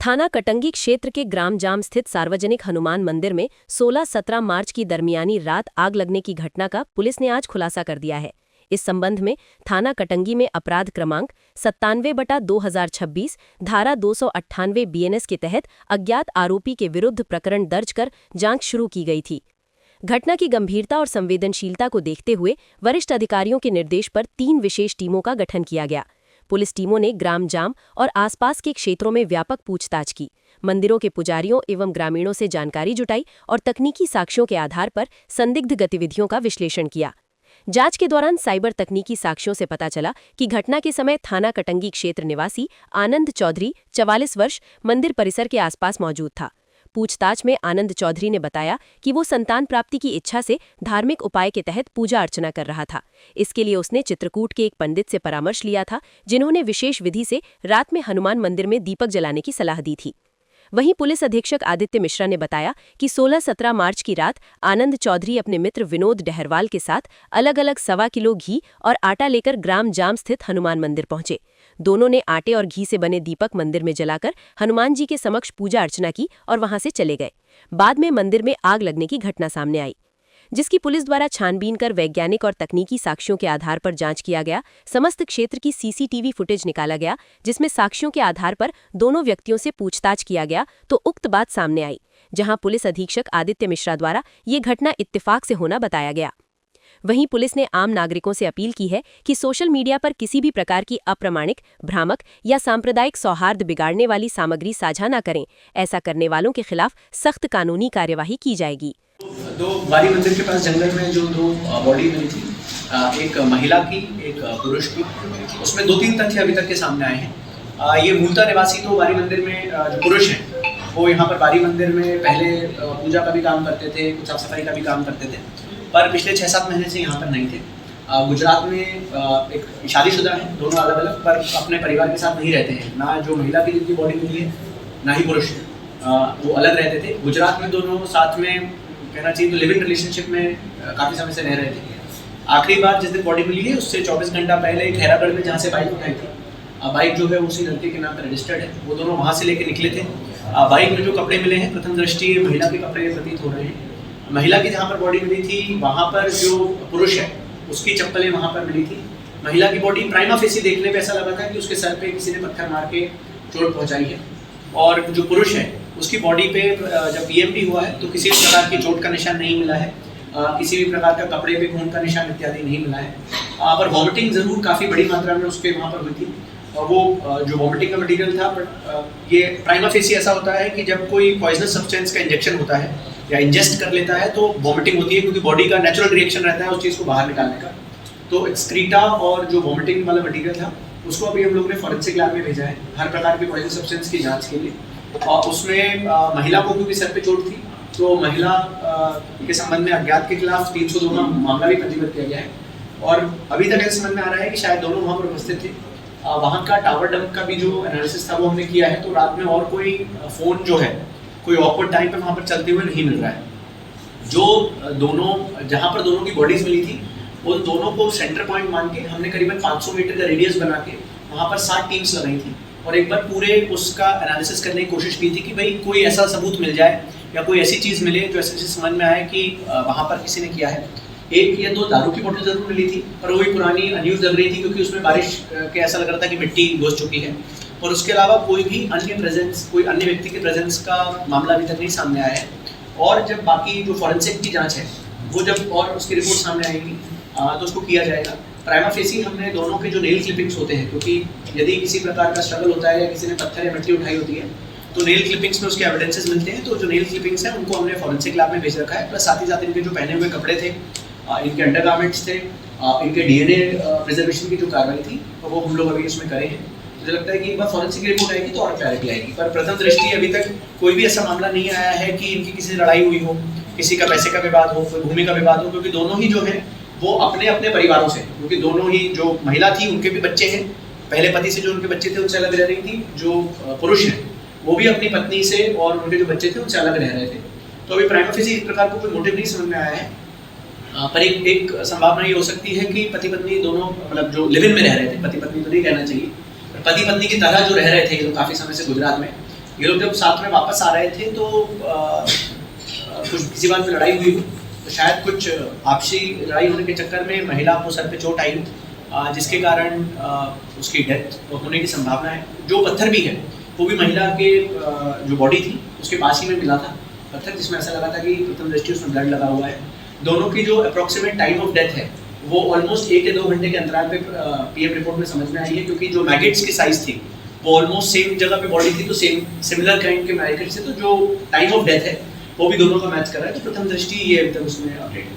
थाना कटंगी क्षेत्र के ग्राम जाम स्थित सार्वजनिक हनुमान मंदिर में 16-17 मार्च की दरमियानी रात आग लगने की घटना का पुलिस ने आज खुलासा कर दिया है। इस संबंध में थाना कटंगी में अपराध क्रमांक 97/2026 धारा 298 बीएनएस के तहत अज्ञात आरोपी के विरुद्ध प्रकरण दर्ज कर जांच शुरू की गई थी। घटना की गंभीरता और संवेदनशीलता को देखते हुए वरिष्ठ अधिकारियों के निर्देश पर 3 विशेष टीमों का गठन किया गया। पुलिस टीमों ने ग्राम जाम और आसपास के क्षेत्रों में व्यापक पूछताछ की, मंदिरों के पुजारियों एवं ग्रामीणों से जानकारी जुटाई और तकनीकी साक्ष्यों के आधार पर संदिग्ध गतिविधियों का विश्लेषण किया। जांच के दौरान साइबर तकनीकी साक्ष्यों से पता चला कि घटना के समय थाना कटंगी क्षेत्र निवासी आनंद चौधरी 44 वर्ष मंदिर परिसर के आसपास मौजूद था। पूछताछ में आनंद चौधरी ने बताया कि वो संतान प्राप्ति की इच्छा से धार्मिक उपाय के तहत पूजा अर्चना कर रहा था। इसके लिए उसने चित्रकूट के एक पंडित से परामर्श लिया था, जिन्होंने विशेष विधि से रात में हनुमान मंदिर में दीपक जलाने की सलाह दी थी। वहीं पुलिस अधीक्षक आदित्य मिश्रा ने बताया कि 16-17 मार्च की रात आनंद चौधरी अपने मित्र विनोद डहरवाल के साथ अलग अलग 1.25 किलो घी और आटा लेकर ग्राम जाम स्थित हनुमान मंदिर पहुंचे। दोनों ने आटे और घी से बने दीपक मंदिर में जलाकर हनुमान जी के समक्ष पूजा अर्चना की और वहां से चले गए। बाद में मंदिर में आग लगने की घटना सामने आई, जिसकी पुलिस द्वारा छानबीन कर वैज्ञानिक और तकनीकी साक्ष्यों के आधार पर जांच किया गया। समस्त क्षेत्र की सीसीटीवी फुटेज निकाला गया, जिसमें साक्ष्यों के आधार पर दोनों व्यक्तियों से पूछताछ किया गया तो उक्त बात सामने आई, जहां पुलिस अधीक्षक आदित्य मिश्रा द्वारा ये घटना इत्तेफाक से होना बताया गया। वहीं पुलिस ने आम नागरिकों से अपील की है कि सोशल मीडिया पर किसी भी प्रकार की अप्रामाणिक, भ्रामक या सांप्रदायिक सौहार्द बिगाड़ने वाली सामग्री साझा न करें। ऐसा करने वालों के खिलाफ सख्त कानूनी कार्यवाही की जाएगी। दो बारी मंदिर के पास जंगल में जो 2 बॉडी मिली थी, एक महिला की, एक पुरुष की, उसमें 2-3 तथ्य अभी तक के सामने आए हैं। ये मूलतः निवासी तो बारी मंदिर में जो पुरुष हैं वो यहाँ पर बारी मंदिर में पहले पूजा का भी काम करते थे, कुछ साफ सफाई का भी काम करते थे, पर पिछले 6-7 महीने से यहाँ पर नहीं थे। गुजरात में एक शादीशुदा हैं, दोनों अलग अलग, पर अपने परिवार के साथ नहीं रहते हैं। ना जो महिला की जिनकी बॉडी मिली है ना ही पुरुष वो अलग रहते थे। गुजरात में दोनों साथ में कहना चाहिए तो लिव इन रिलेशनशिप में काफ़ी समय से रह रहे थे। आखिरी बार जिस दिन बॉडी मिली है उससे 24 घंटा पहले खैरागढ़ में जहाँ से बाइक उठाई थी, बाइक जो है उसी लड़के के नाम पर रजिस्टर्ड है। वो दोनों वहाँ से लेके निकले थे। बाइक में जो कपड़े मिले हैं प्रथम दृष्टि महिला के कपड़े प्रतीत हो रहे हैं। महिला की जहाँ पर बॉडी मिली थी वहाँ पर जो पुरुष है उसकी चप्पलें वहाँ पर मिली थी। महिला की बॉडी प्राइमा फेसी देखने पे ऐसा लगा था कि उसके सर पे किसी ने पत्थर मार के चोट पहुँचाई है, और जो पुरुष है उसकी बॉडी पे जब पीएमटी हुआ है तो किसी भी प्रकार की चोट का निशान नहीं मिला है, किसी भी प्रकार का कपड़े पे खून का निशान इत्यादि नहीं मिला है। पर वॉमिटिंग ज़रूर काफ़ी बड़ी मात्रा में उसके वहाँ पर हुई थी, और वो जो वॉमिटिंग का मटेरियल था, बट ये प्राइमा फेसी ऐसा होता है कि जब कोई पॉइजनस सब्सटेंस का इंजेक्शन होता है या इंजेस्ट कर लेता है तो वॉमिटिंग होती है, क्योंकि बॉडी का नेचुरल रिएक्शन रहता है उस चीज़ को बाहर निकालने का। तो एक्सक्रीटा और जो वॉमिटिंग वाला मटेरियल था उसको अभी हम लोग ने फॉरेंसिक लैब में भेजा है हर प्रकार के पॉइजन सब्सटेंस की जाँच के लिए। और उसमें महिला को क्योंकि सर पे चोट थी तो महिला के संबंध में अज्ञात के खिलाफ 302 का मामला भी पंजीबद्ध किया गया है, और अभी तक ऐसा समझ में आ रहा है कि शायद दोनों वहाँ पर उपस्थित थे। वहाँ का टावर डंप का भी जो एनालिसिस था वो हमने किया है, तो रात में और कोई फ़ोन जो है कोई ऑकवर्ड टाइम पे वहाँ पर चलते हुए नहीं मिल रहा है। जो दोनों जहाँ पर दोनों की बॉडीज मिली थी वो दोनों को सेंटर पॉइंट मान के हमने करीबन 500 मीटर का रेडियस बना के वहाँ पर 7 टीम्स लगाई थी, और एक बार पूरे उसका एनालिसिस करने की कोशिश की थी कि भाई कोई ऐसा सबूत मिल जाए या कोई ऐसी चीज़ मिले जो ऐसे समझ में आए कि वहाँ पर किसी ने किया है। 1 या 2 दारू की बोतल जरूर मिली थी, पर वही पुरानी अनयूज लग रही थी क्योंकि उसमें बारिश के ऐसा लग रहा था कि मिट्टी घुस चुकी है। और उसके अलावा कोई भी अन्य प्रेजेंस, कोई अन्य व्यक्ति के प्रेजेंस का मामला अभी तक नहीं सामने आया है। और जब बाकी जो फॉरेंसिक की जाँच है वो जब और उसकी रिपोर्ट सामने आएगी तो उसको किया जाएगा। प्राइमा फेसी हमने दोनों के जो नेल क्लिपिंग्स होते हैं, क्योंकि यदि किसी प्रकार का स्ट्रगल होता है या किसी ने पत्थर या मिट्टी उठाई होती है तो नेल क्लिपिंग्स में उसके एविडेंसेस मिलते हैं। तो जो नेल क्लिपिंग्स हैं उनको हमने फॉरेंसिक लैब में भेज रखा है, प्लस साथ ही साथ इनके जो पहने हुए कपड़े थे, इनके अंडरगारमेंट्स थे, इनके डीएनए प्रिजर्वेशन की जो कार्रवाई थी तो वो हम लोग अभी इसमें करे हैं। मुझे लगता है कि एक बार फॉरेंसिक रिपोर्ट आएगी तो और क्लैरिटी आएगी, पर प्रथम दृष्टि अभी तक कोई भी ऐसा मामला नहीं आया है कि इनकी किसी से लड़ाई हुई हो, किसी का पैसे का विवाद हो, कोई भूमि का विवाद हो, क्योंकि दोनों ही जो है वो अपने अपने परिवारों से, क्योंकि दोनों ही जो महिला थी उनके भी बच्चे हैं, पहले पति से जो उनके बच्चे थे उनसे अलग रह रही थी, जो पुरुष हैं वो भी अपनी पत्नी से और उनके जो बच्चे थे उनसे अलग रह रहे थे। तो अभी प्राइमा फेसी इस प्रकार को कोई मोटिव नहीं समझ में आया है, पर एक संभावना ये हो सकती है कि पति पत्नी दोनों, मतलब जो लिव इन में रह रहे थे, पति पत्नी तो नहीं कहना चाहिए, पति पत्नी की तरह जो रह रहे थे जो काफ़ी समय से गुजरात में, ये लोग जब साथ में वापस आ रहे थे तो कुछ किसी बात पे लड़ाई हुई हो, तो शायद कुछ आपसी लड़ाई होने के चक्कर में महिला को सर पे चोट आई हो, जिसके कारण उसकी डेथ होने की संभावना है। जो पत्थर भी है वो भी महिला के जो बॉडी थी उसके पास ही में मिला था पत्थर, जिसमें ऐसा लगा था कि प्रथम दृष्टि उसमें ब्लड लगा हुआ है। दोनों की जो अप्रॉक्सीमेट टाइम ऑफ डेथ है वो ऑलमोस्ट 1 या 2 घंटे के अंतराल पे पीएम रिपोर्ट में समझ में आई है, क्योंकि जो मैगेट्स की साइज थी वो ऑलमोस्ट सेम जगह पे बॉडी थी, तो सिमिलर काइंड के मैगेट्स से, तो जो टाइम ऑफ डेथ है वो भी दोनों का मैच कर रहा है। तो प्रथम दृष्टि ये एकदम उसमें अपडेट है।